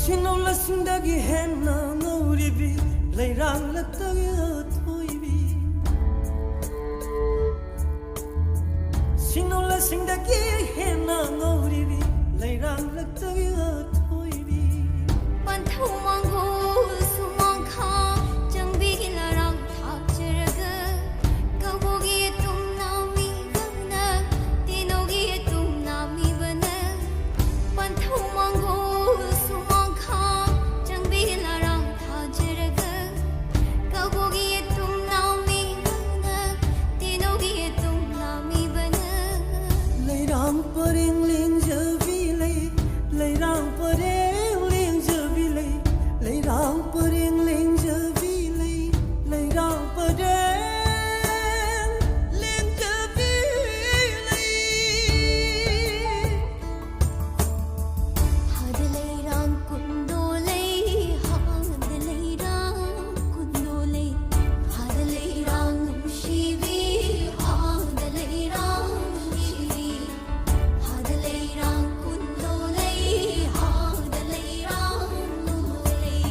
Sinau la singdagi henna ngoribi leirang la tagya thoibi Sinau la singdagi henna ngoribi leirang la tagya thoibi Panthau mango sumang kha changbi la rang tha cheraga kabogi tum nami bana tinogi tum nami bana Panthau mango sumang kha changbi la rang tha cheraga kabogi tum nami bana tinogi tum nami bana leirang pareng ling javi leirang pareng ling javi leirang pareng ling javi leirang pareng ling javi had leirang kundo lei had leirang kundo lei had leirang shivi had leirang shivi had leirang kundo lei had leirang kundo lei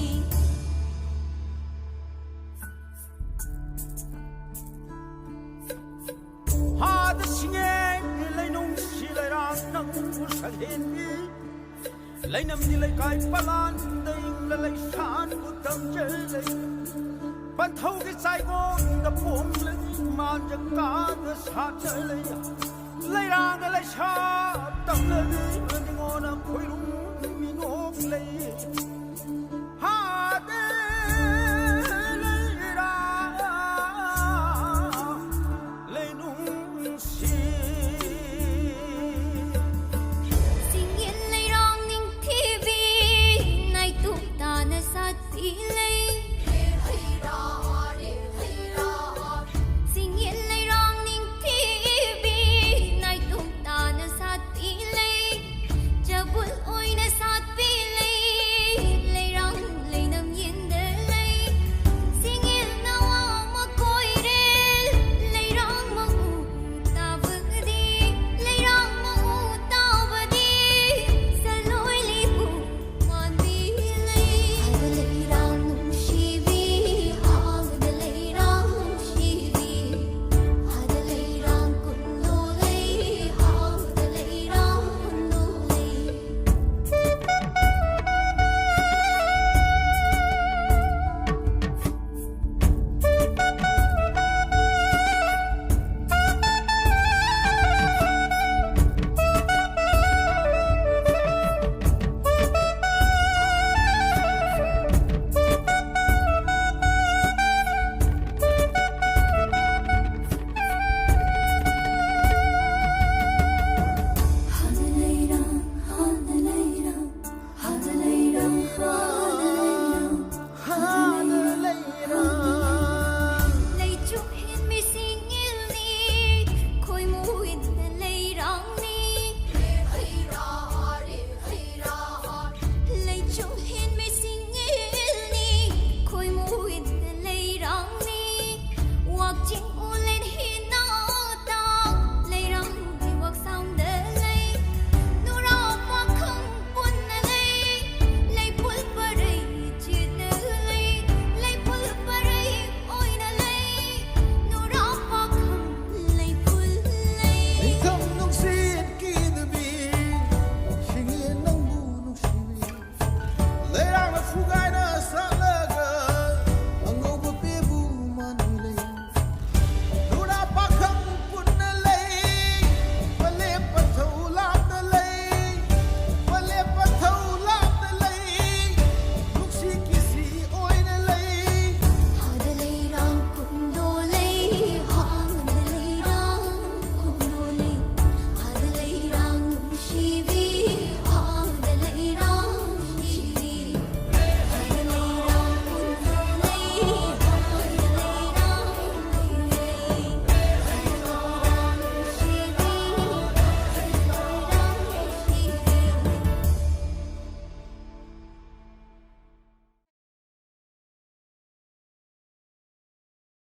Had singeng lay nung si lay rang nang usan hindi lay nam ni lay kai palan ding lay san utang jelay ban thâu cái sai go da pom lay man ja ka da sa jelay lay rang lay sa tam lay ni ngon am khoi lung mi ngok lay